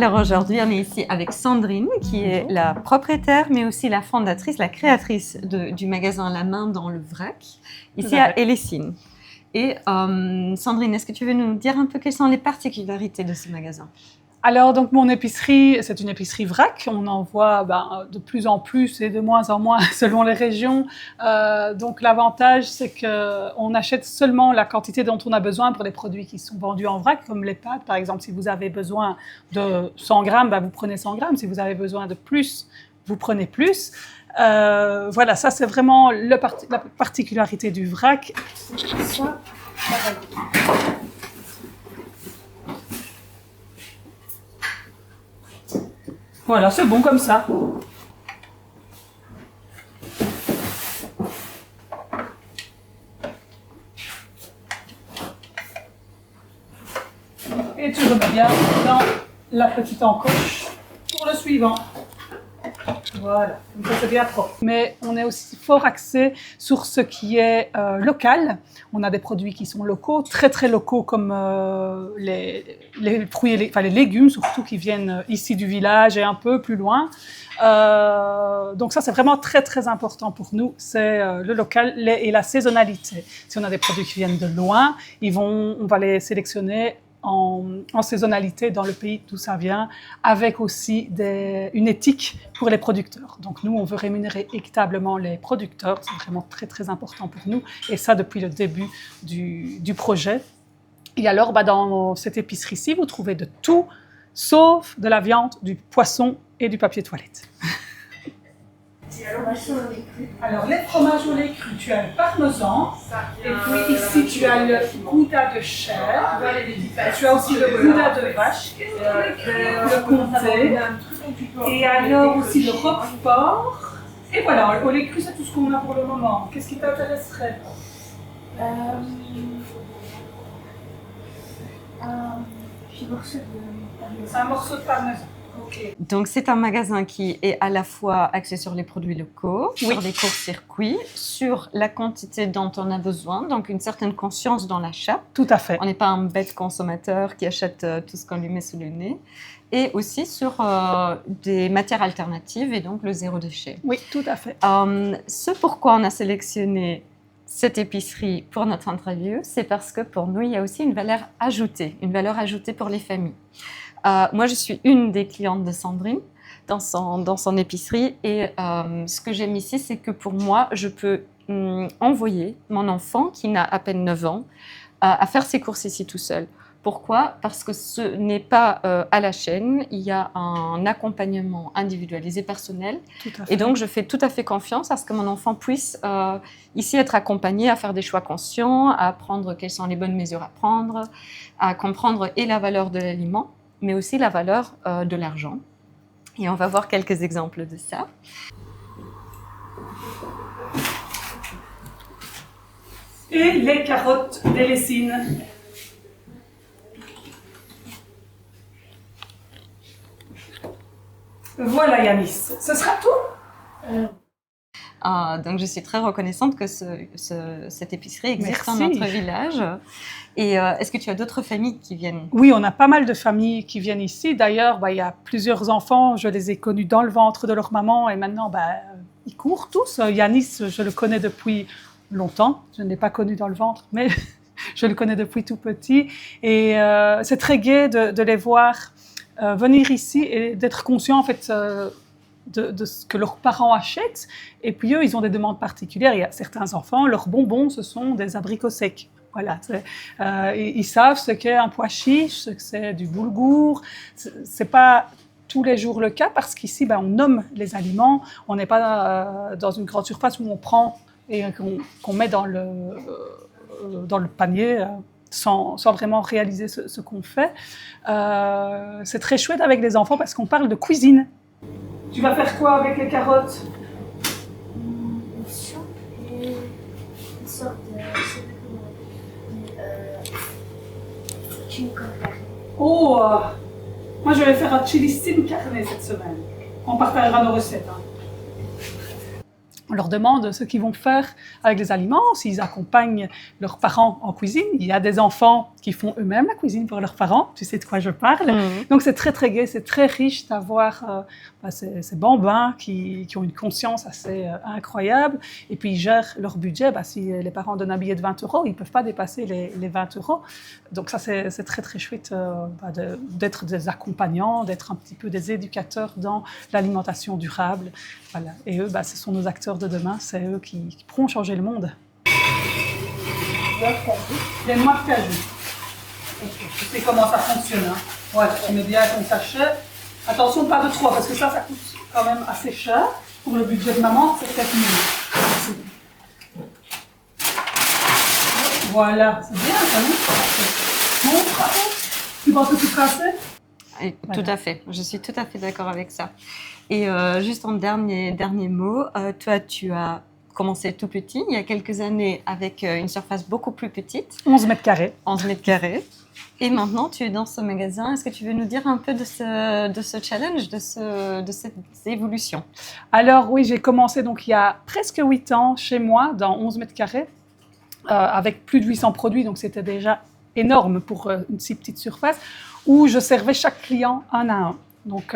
Alors aujourd'hui, on est ici avec Sandrine, qui est la propriétaire, mais aussi la fondatrice, la créatrice du magasin La Main dans le Vrac, ici à Hellessines. Et Sandrine, est-ce que tu veux nous dire un peu quelles sont les particularités de ce magasin? Alors, donc, mon épicerie, c'est une épicerie vrac. On en voit de plus en plus et de moins en moins selon les régions. Donc, l'avantage, c'est qu'on achète seulement la quantité dont on a besoin pour les produits qui sont vendus en vrac, comme les pâtes. Par exemple, si vous avez besoin de 100 grammes, vous prenez 100 grammes. Si vous avez besoin de plus, vous prenez plus. Voilà, ça, c'est vraiment la particularité du vrac. Voilà, c'est bon comme ça. Et tu remets bien dans la petite encoche pour le suivant. Voilà, comme ça c'est bien propre. Mais on est aussi fort axé sur ce qui est local. On a des produits qui sont locaux, très très locaux, comme les fruits, les légumes surtout, qui viennent ici du village et un peu plus loin. Donc ça c'est vraiment très très important pour nous, c'est le local et la saisonnalité. Si on a des produits qui viennent de loin, on va les sélectionner en saisonnalité dans le pays d'où ça vient, avec aussi une éthique pour les producteurs. Donc nous, on veut rémunérer équitablement les producteurs, c'est vraiment très très important pour nous, et ça depuis le début du projet. Et alors, dans cette épicerie-ci, vous trouvez de tout, sauf de la viande, du poisson et du papier toilette. Alors, les fromages au lait cru, tu as le parmesan, et puis ici tu as le gouda de chèvre, tu as aussi le gouda de vache, le comté, et alors aussi le roquefort. Et voilà, au lait cru, c'est tout ce qu'on a pour le moment. Qu'est-ce qui t'intéresserait? C'est un morceau de parmesan. Okay. Donc, c'est un magasin qui est à la fois axé sur les produits locaux, sur les courts-circuits, sur la quantité dont on a besoin, donc une certaine conscience dans l'achat. Tout à fait. On n'est pas un bête consommateur qui achète tout ce qu'on lui met sous le nez. Et aussi sur des matières alternatives et donc le zéro déchet. Oui, tout à fait. Ce pourquoi on a sélectionné cette épicerie pour notre interview, c'est parce que pour nous, il y a aussi une valeur ajoutée pour les familles. Moi, je suis une des clientes de Sandrine dans son épicerie et ce que j'aime ici, c'est que pour moi, je peux envoyer mon enfant qui n'a à peine 9 ans à faire ses courses ici tout seul. Pourquoi? Parce que ce n'est pas à la chaîne, il y a un accompagnement individualisé personnel et donc je fais tout à fait confiance à ce que mon enfant puisse ici être accompagné à faire des choix conscients, à apprendre quelles sont les bonnes mesures à prendre, à comprendre et la valeur de l'aliment, mais aussi la valeur de l'argent. Et on va voir quelques exemples de ça. Et les carottes d'Hellessines. Voilà Yanis, ce sera tout. Donc je suis très reconnaissante que cette épicerie existe dans notre village. Et est-ce que tu as d'autres familles qui viennent? Oui, on a pas mal de familles qui viennent ici. D'ailleurs, il y a plusieurs enfants, je les ai connus dans le ventre de leur maman et maintenant, ils courent tous. Yanis, je le connais depuis longtemps. Je ne l'ai pas connu dans le ventre, mais je le connais depuis tout petit. Et c'est très gai de les voir venir ici et d'être conscients en fait de ce que leurs parents achètent. Et puis eux, ils ont des demandes particulières. Il y a certains enfants, leurs bonbons, ce sont des abricots secs. Voilà, ils savent ce qu'est un pois chiche, ce que c'est du boulgour. C'est pas tous les jours le cas parce qu'ici, on nomme les aliments. On n'est pas dans une grande surface où on prend et qu'on met dans le panier. Sans vraiment réaliser ce qu'on fait. C'est très chouette avec les enfants parce qu'on parle de cuisine. Tu vas faire quoi avec les carottes? Une soupe et une sorte de chili con carne. Oh, moi je vais faire un chili sin carne cette semaine. On partagera nos recettes. On leur demande ce qu'ils vont faire avec les aliments, s'ils accompagnent leurs parents en cuisine. Il y a des enfants qui font eux-mêmes la cuisine pour leurs parents, tu sais de quoi je parle. Donc c'est très très gai, c'est très riche d'avoir ces bambins qui ont une conscience assez incroyable. Et puis ils gèrent leur budget. Si les parents donnent un billet de 20 €, ils ne peuvent pas dépasser les 20 €. Donc ça c'est très très chouette d'être des accompagnants, d'être un petit peu des éducateurs dans l'alimentation durable. Voilà. Et eux, ce sont nos acteurs de demain, c'est eux qui pourront changer le monde. Les noix de cajou. Tu sais comment ça fonctionne. Hein. Voilà, tu mets bien ton sachet. Attention, pas de trop, parce que ça coûte quand même assez cher. Pour le budget de maman, c'est 4 000. Voilà, c'est bien, ça, non? Bon, bravo. Tu penses que tu casser? Tout à fait, je suis tout à fait d'accord avec ça. Et juste en dernier mot, toi, tu as commencé tout petit, il y a quelques années, avec une surface beaucoup plus petite. 11 mètres carrés. 11 mètres carrés. Et maintenant, tu es dans ce magasin. Est-ce que tu veux nous dire un peu de ce challenge, de cette évolution? Alors oui, j'ai commencé donc il y a presque 8 ans chez moi, dans 11 mètres carrés, avec plus de 800 produits, donc c'était déjà énorme pour une si petite surface, où je servais chaque client un à un. Donc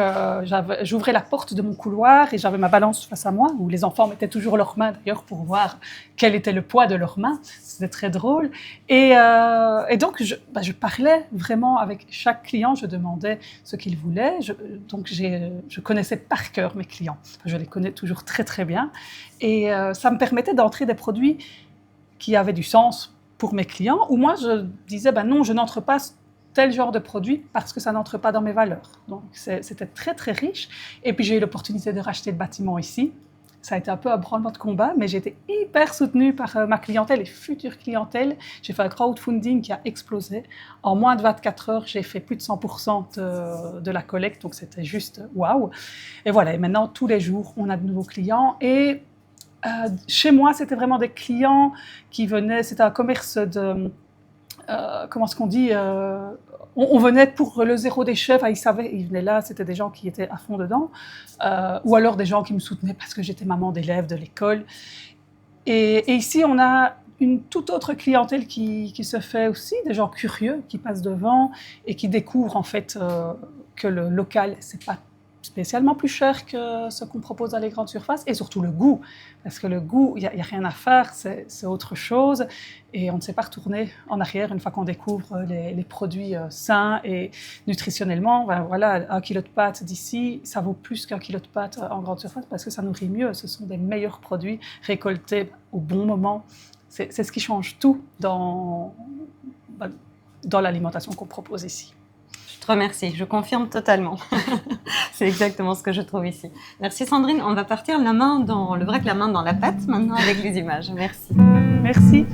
j'ouvrais la porte de mon couloir et j'avais ma balance face à moi, où les enfants mettaient toujours leurs mains d'ailleurs pour voir quel était le poids de leurs mains. C'était très drôle. Et donc je parlais vraiment avec chaque client, je demandais ce qu'il voulait. Donc je connaissais par cœur mes clients. Je les connais toujours très très bien. Et ça me permettait d'entrer des produits qui avaient du sens pour mes clients, où moi je disais non, je n'entre pas tel genre de produit parce que ça n'entre pas dans mes valeurs. Donc c'était très très riche. Et puis j'ai eu l'opportunité de racheter le bâtiment ici. Ça a été un peu un branle-bas de combat, mais j'ai été hyper soutenue par ma clientèle et future clientèle. J'ai fait un crowdfunding qui a explosé. En moins de 24 heures, j'ai fait plus de 100% de la collecte, donc c'était juste waouh. Et voilà, et maintenant tous les jours, on a de nouveaux clients. Et chez moi, c'était vraiment des clients qui venaient, c'était un commerce de... comment est-ce qu'on dit, on venait pour le zéro déchet, ils savaient, ils venaient là, c'était des gens qui étaient à fond dedans, ou alors des gens qui me soutenaient parce que j'étais maman d'élèves de l'école. Et ici, on a une toute autre clientèle qui se fait aussi, des gens curieux qui passent devant et qui découvrent en fait que le local, c'est pas spécialement plus cher que ce qu'on propose dans les grandes surfaces, et surtout le goût, parce que le goût, il n'y a rien à faire, c'est autre chose, et on ne sait pas retourner en arrière une fois qu'on découvre les produits sains et nutritionnellement. Voilà, 1 kilo de pâtes d'ici, ça vaut plus qu'1 kilo de pâtes en grande surface, parce que ça nourrit mieux, ce sont des meilleurs produits récoltés au bon moment. C'est ce qui change tout dans l'alimentation qu'on propose ici. Je te remercie, je confirme totalement. C'est exactement ce que je trouve ici. Merci Sandrine, on va partir la main dans la pâte maintenant avec les images. Merci. Merci.